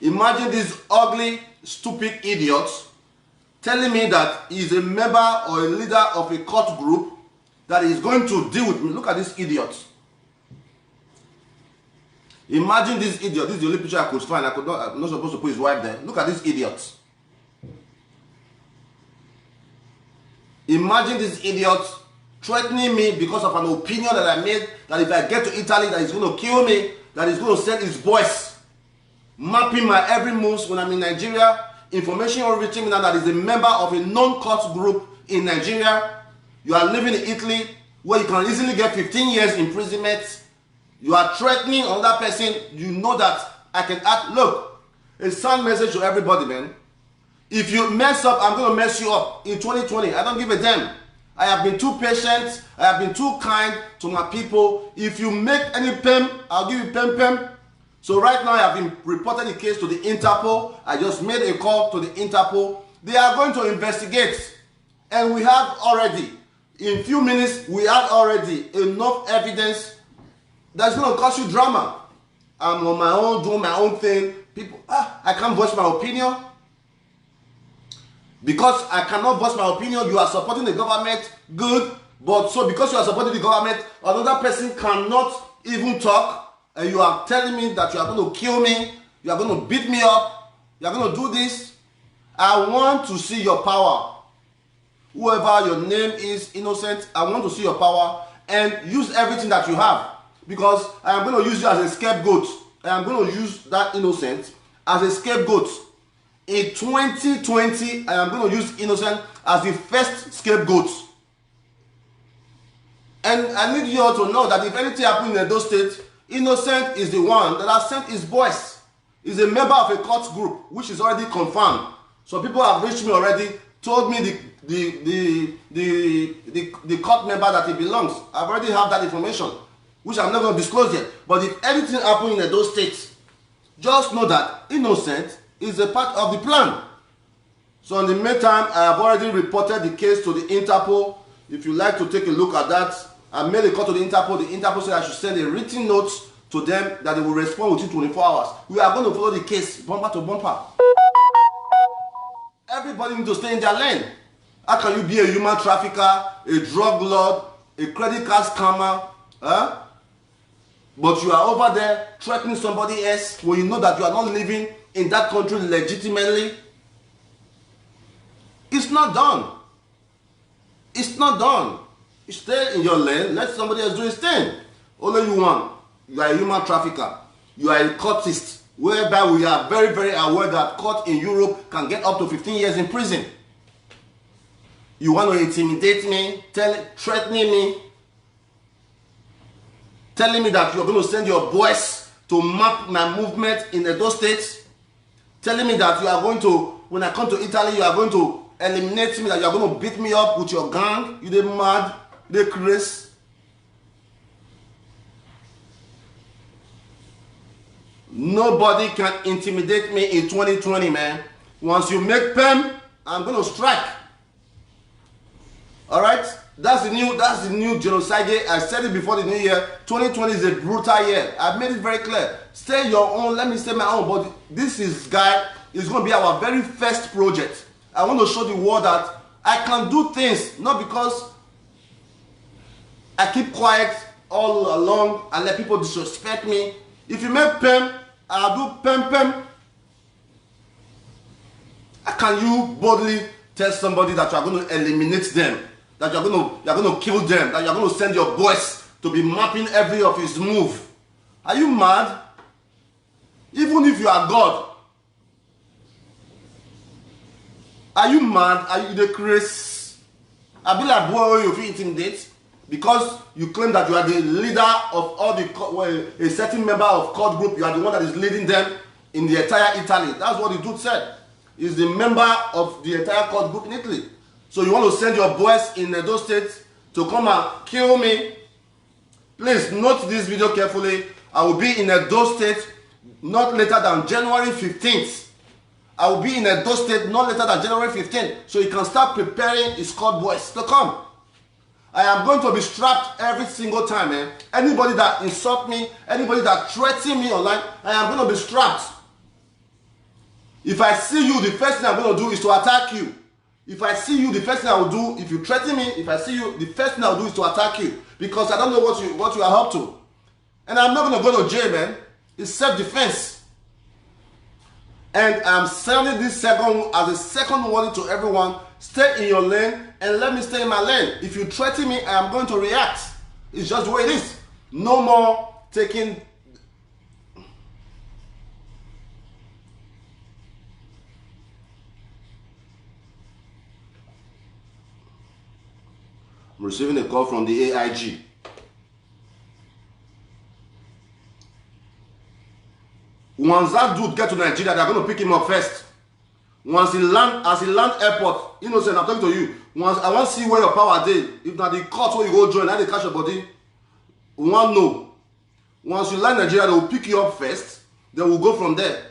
Imagine this ugly, stupid idiot telling me that he's a member or a leader of a cult group that is going to deal with me. Look at this idiot. Imagine this idiot. This is the only picture I could find. I'm not supposed to put his wife there. Look at this idiot. Imagine this idiot threatening me because of an opinion that I made, that if I get to Italy, that he's going to kill me, that he's going to send his boys, mapping my every move when I'm in Nigeria, information reaching me now that is a member of a non-cult group in Nigeria. You are living in Italy, where you can easily get 15 years imprisonment. You are threatening another person. You know that I can act. Look, a sound message to everybody, man. If you mess up, I'm going to mess you up in 2020. I don't give a damn. I have been too patient. I have been too kind to my people. If you make any pem, I'll give you pem. So right now I have been reported the case to the Interpol. I just made a call to the Interpol. They are going to investigate. And we have already, in a few minutes, we had already enough evidence that's going to cause you drama. I'm on my own, doing my own thing. People, I can't voice my opinion. Because I cannot voice my opinion, you are supporting the government, good. But so because you are supporting the government, another person cannot even talk. And you are telling me that you are going to kill me, you are going to beat me up, you are going to do this. I want to see your power. Whoever your name is, Innocent, I want to see your power and use everything that you have. Because I am going to use you as a scapegoat. I am going to use that Innocent as a scapegoat. In 2020, I am going to use Innocent as the first scapegoat. And I need you all to know that if anything happens in Edo State, Innocent is the one that has sent his boys. He's a member of a cult group, which is already confirmed. So people have reached me already, told me the cult member that he belongs. I've already have that information, which I'm not going to disclose yet. But if anything happens in Edo State, just know that Innocent is a part of the plan. So in the meantime, I have already reported the case to the Interpol. If you like to take a look at that, I made a call to the Interpol. The Interpol said I should send a written note to them that they will respond within 24 hours. We are going to follow the case bumper to bumper. Everybody needs to stay in their lane. How can you be a human trafficker, a drug lord, a credit card scammer, but you are over there threatening somebody else when you know that you are not living in that country legitimately? It's not done. It's not done. You stay in your lane, let somebody else do his thing. Only you want. You are a human trafficker. You are a cultist, whereby we are very, very aware that court in Europe can get up to 15 years in prison. You want to intimidate me, threatening me, telling me that you're going to send your boys to map my movement in Edo State, telling me that you are going to, when I come to Italy, you are going to eliminate me, that you are going to beat me up with your gang. You they mad, they crazy. Nobody can intimidate me in 2020, man. Once you make PEM, I'm going to strike. All right? That's the new genocide year. I said it before the new year. 2020 is a brutal year. I've made it very clear. Stay your own. Let me stay my own. But this is going to be our very first project. I want to show the world that I can do things, not because I keep quiet all along and let people disrespect me. If you make PEM, I'll do PEM. How can you boldly tell somebody that you are going to eliminate them, that you are going to kill them, that you are going to send your boys to be mapping every of his move? Are you mad? Even if you are God, are you mad? Are you the crazy? I be like, boy, you feel intimidate because you claim that you are the leader of all the a certain member of cult group. You are the one that is leading them in the entire Italy. That's what the dude said. He's the member of the entire cult group in Italy. So you want to send your boys in Edo State to come and kill me? Please note this video carefully. I will be in Edo State not later than January 15th. I will be in Edo State not later than January 15th. So you can start preparing his cult boys to come. I am going to be strapped every single time, man. Anybody that insults me, anybody that threatens me online, I am going to be strapped. If I see you, the first thing I'm going to do is to attack you. If I see you, the first thing I will do, if you threaten me, if I see you, the first thing I will do is to attack you. Because I don't know what you are up to. And I'm not going to go to jail, man. It's self-defense. And I'm sending this second as a second warning to everyone. Stay in your lane and let me stay in my lane. If you threaten me, I am going to react. It's just the way it is. No more taking... I'm receiving a call from the AIG. Once that dude get to Nigeria, they're going to pick him up first. Once he land, as he land airport, innocent, I'm talking to you. Once I want to see where your power is. If not the court where you go join, now they catch your body. One no. Once you land Nigeria, they will pick you up first. They will go from there.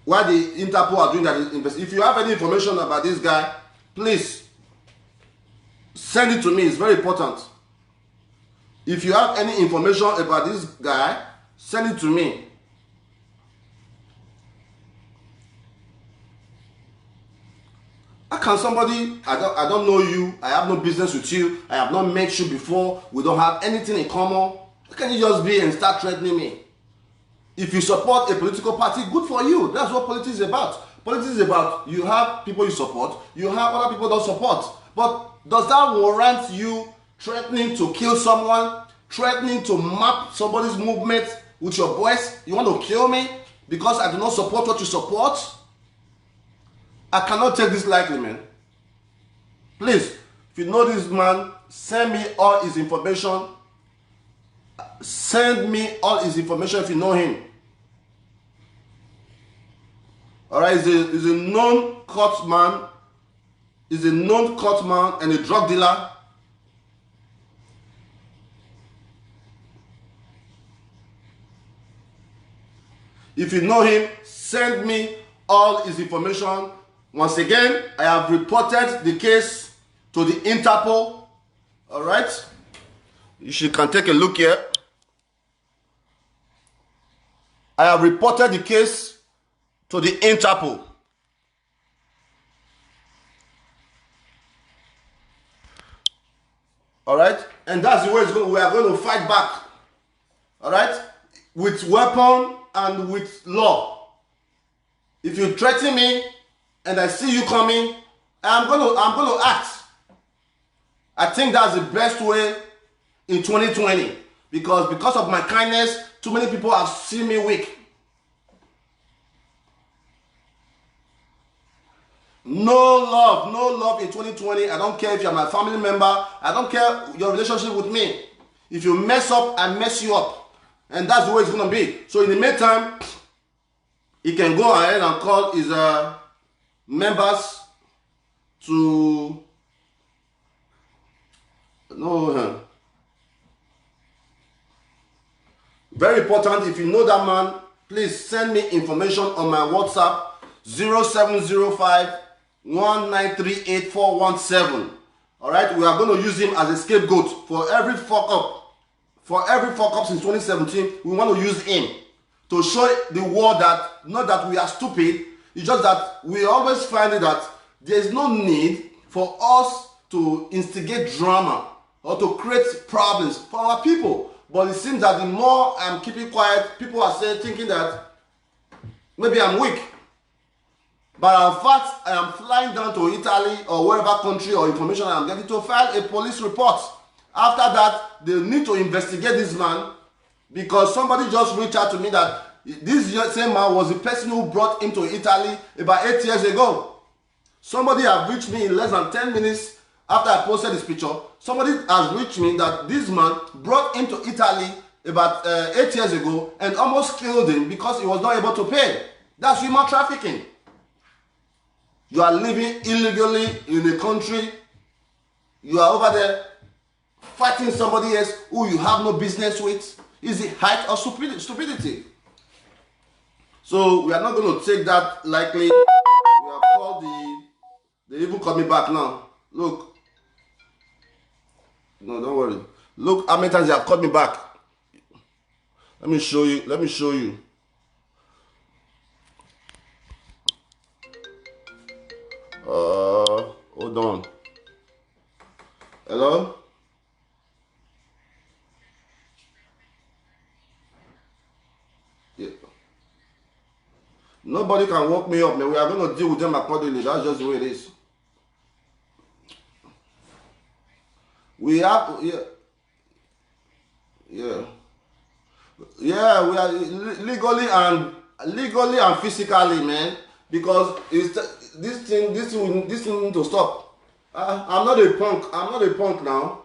Why the Interpol are doing that? If you have any information about this guy, please send it to me. It's very important. If you have any information about this guy, send it to me. How can somebody, I don't know you, I have no business with you, I have not met you before, we don't have anything in common. How can you just be and start threatening me? If you support a political party, good for you. That's what politics is about. Politics is about you have people you support, you have other people don't support. But does that warrant you threatening to kill someone, threatening to map somebody's movement with your voice? You want to kill me because I do not support what you support? I cannot take this lightly, man. Please, if you know this man, send me all his information. Send me all his information if you know him. Alright, he's a known court man. He's a known court man and a drug dealer. If you know him, send me all his information. Once again, I have reported the case to the Interpol. Alright? You can take a look here. I have reported the case to the Interpol. Alright? And that's the way we are going to fight back. Alright? With weapon and with law. If you threaten me and I see you coming, I'm going to act. I think that's the best way in 2020 because of my kindness, too many people have seen me weak. No love in 2020. I don't care if you're my family member. I don't care your relationship with me. If you mess up, I mess you up. And that's the way it's going to be. So in the meantime, he can go ahead and call his members to very important. If you know that man, please send me information on my WhatsApp 0705 1938417. Alright, we are going to use him as a scapegoat for every fuck up. For every fuck up since 2017, we want to use him to show the world that not that we are stupid, it's just that we always find it that there is no need for us to instigate drama or to create problems for our people. But it seems that the more I'm keeping quiet, people are thinking that maybe I'm weak. But in fact, I am flying down to Italy or wherever country or information I am getting to file a police report. After that, they need to investigate this man because somebody just reached out to me that this same man was the person who brought him to Italy about 8 years ago. Somebody has reached me in less than 10 minutes after I posted this picture. Somebody has reached me that this man brought him to Italy about 8 years ago and almost killed him because he was not able to pay. That's human trafficking. You are living illegally in a country. You are over there fighting somebody else who you have no business with. Is the height of stupidity. So we are not going to take that lightly. We have called they even call me back now. Look. No, don't worry. Look how many times they have called me back. Let me show you. Hold on. Hello? Yeah. Nobody can woke me up, man. We are going to deal with them accordingly. That's just the way it is. We have, yeah. Yeah, we are legally and physically, man. Because it's this thing need to stop. I'm not a punk. I'm not a punk now.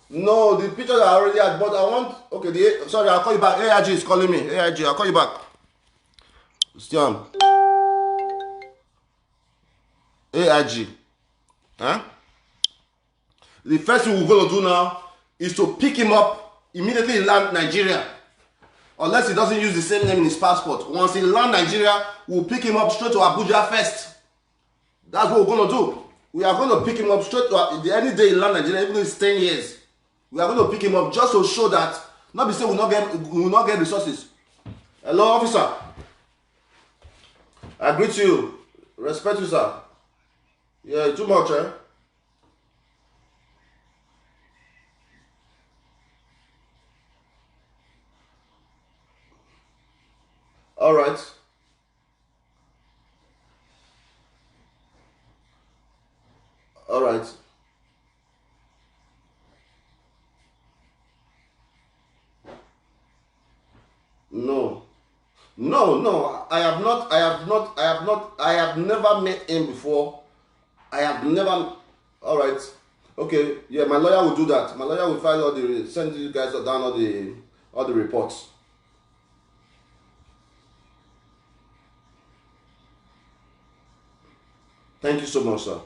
No, the pictures are already at, but I want. Okay, sorry, I'll call you back. AIG is calling me. AIG, I'll call you back. Stian. AIG. Huh? The first thing we're going to do now is to pick him up immediately in land Nigeria. Unless he doesn't use the same name in his passport. Once he land Nigeria, we'll pick him up straight to Abuja first. That's what we're going to do. We are going to pick him up straight to any day in land Nigeria, even if it's 10 years. We are going to pick him up just to show that, not be saying we will not get resources. Hello, officer. I greet you. Respect you, sir. Yeah, too much, eh? All right. All right. No. No. I have never met him before. I have never. All right. Okay. Yeah, my lawyer will do that. My lawyer will file send you guys down all the reports. Thank you so much, sir.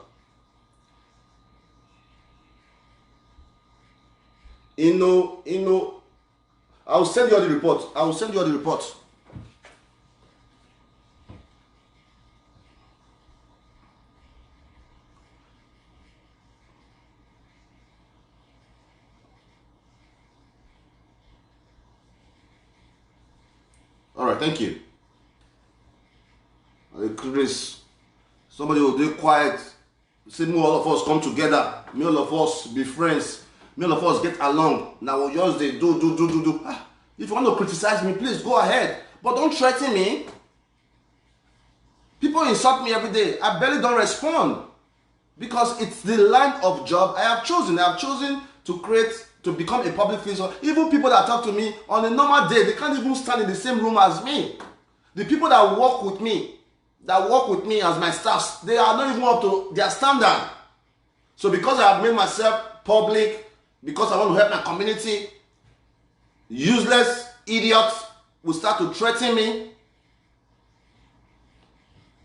I will send you all the reports. All right, thank you. Chris, somebody will be quiet. Say, me all of us come together. Me all of us be friends. Me all of us get along. Now yours they do. If you want to criticize me, please go ahead. But don't threaten me. People insult me every day. I barely don't respond. Because it's the line of job I have chosen. I have chosen to become a public figure. Even people that talk to me on a normal day, they can't even stand in the same room as me. The people that work with me as my staffs, they are not even up to their standard. So because I have made myself public, because I want to help my community, useless idiots will start to threaten me.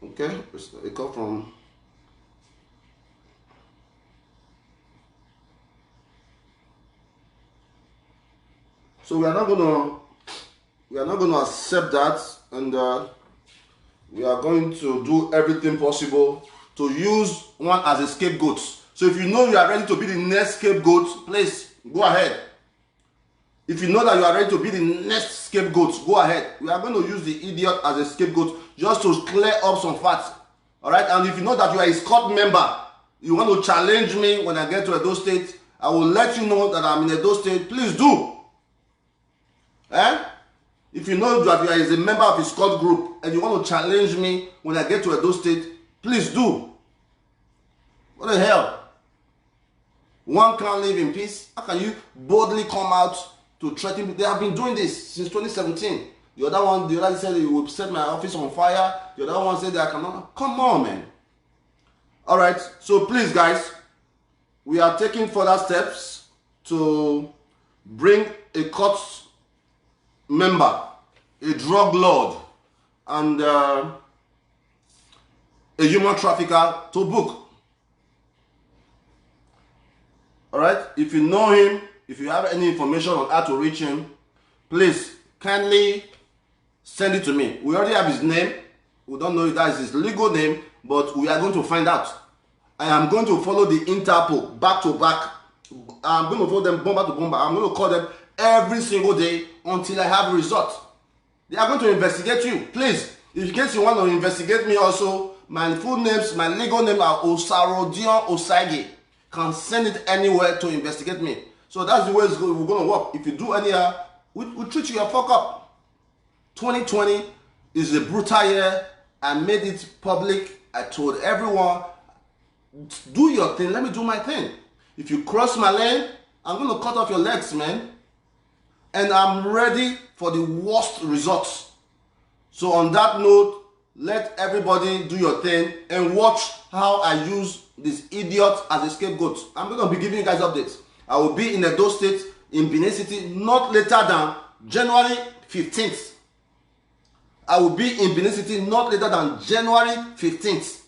Okay, it come from. So we are not going to accept that, and we are going to do everything possible to use one as a scapegoat. So if you know you are ready to be the next scapegoat, please go ahead. If you know that you are ready to be the next scapegoat, go ahead. We are going to use the idiot as a scapegoat just to clear up some facts. All right, and if you know that you are a SCOT member, you want to challenge me when I get to Edo State, I will let you know that I'm in Edo State. Please do. If you know that you are a member of a SCOT group and you want to challenge me when I get to Edo State, please do. What the hell? One can't live in peace. How can you boldly come out to threaten me? They have been doing this since 2017. The other said he would set my office on fire. The other one said that I cannot. Come on, man. All right. So please, guys, we are taking further steps to bring a court member, a drug lord, and a human trafficker to book. All right, if you know him, if you have any information on how to reach him, please kindly send it to me. We already have his name. We don't know if that is his legal name, but we are going to find out. I am going to follow the Interpol back to back. I'm going to follow them bomber to bomber. I'm going to call them every single day until I have a result. They are going to investigate you. Please, In case you want to investigate me also, my full names, my legal name are Osarodion Osage. Can send it anywhere to investigate me. So that's the way we're going to work. If you do any, we'll treat you a fuck up. 2020 is a brutal year. I made it public. I told everyone, do your thing, let me do my thing. If you cross my lane, I'm going to cut off your legs, man. And I'm ready for the worst results. So on that note, let everybody do your thing and watch how I use this idiot as a scapegoat. I'm going to be giving you guys updates. I will be in Edo State, in Benin City, not later than January 15th. I will be in Benin City not later than January 15th.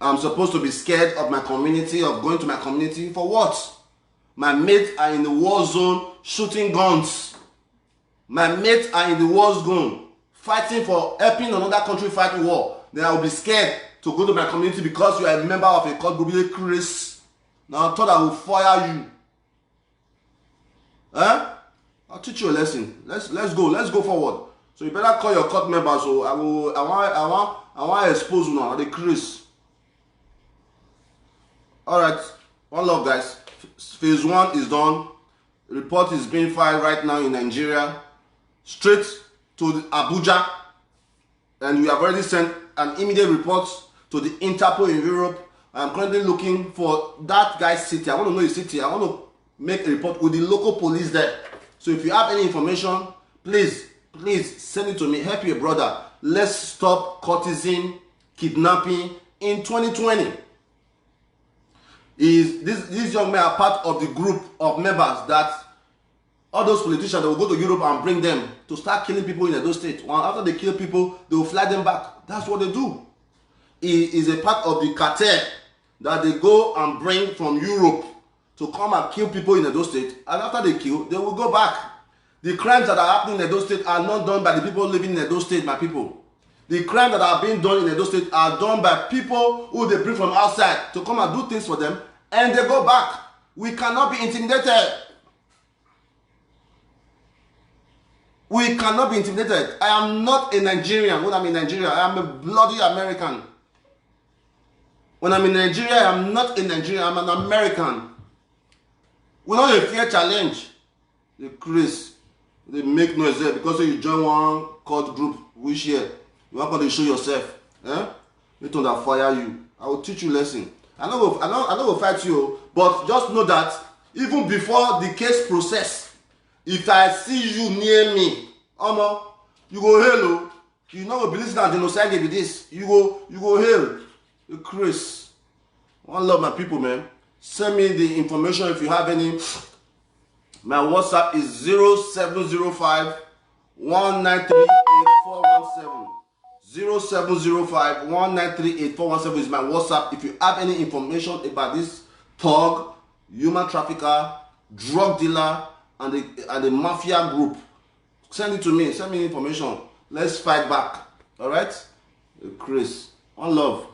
I'm supposed to be scared of my community, of going to my community. For what? My mates are in the war zone shooting guns. My mates are in the war zone fighting for helping another country fight war. Then I will be scared to go to my community because you are a member of a cult group, Chris. Now I thought I will fire you. Huh? I'll teach you a lesson. Let's go forward. So you better call your court members. So I want to expose you now. The Chris. All right. One love, guys. Phase 1 is done. The report is being filed right now in Nigeria, straight to Abuja, and we have already sent an immediate report to the Interpol in Europe. I'm currently looking for that guy's city. I want to know his city. I want to make a report with the local police there. So if you have any information, please send it to me. Help your brother. Let's stop courtesan, kidnapping in 2020. These young men are part of the group of members that all those politicians, they will go to Europe and bring them to start killing people in Edo State. After they kill people, they will fly them back. That's what they do. It is a part of the cartel that they go and bring from Europe to come and kill people in Edo State. And after they kill, they will go back. The crimes that are happening in Edo State are not done by the people living in Edo State, my people. The crimes that are being done in Edo State are done by people who they bring from outside to come and do things for them, and they go back. We cannot be intimidated. We cannot be intimidated. I am not a Nigerian when I'm in Nigeria. I am a bloody American. When I'm in Nigeria, I am not a Nigerian. I'm an American. We don't have fear challenge. The Chris, they make noise there because you join one cult group. Which year? You are going to show yourself. Eh? They don't have fire you. I will teach you lesson. I know will fight you, but just know that even before the case process, if I see you near me, you go hello. You know be listening to genocide be this. You go hail. Chris. One love my people, man. Send me the information if you have any. My WhatsApp is 0705 1938 417. 0705 1938 417 is my WhatsApp. If you have any information about this thug, human trafficker, drug dealer, and the mafia group, send it to me. Send me information. Let's fight back. All right, Chris. One love.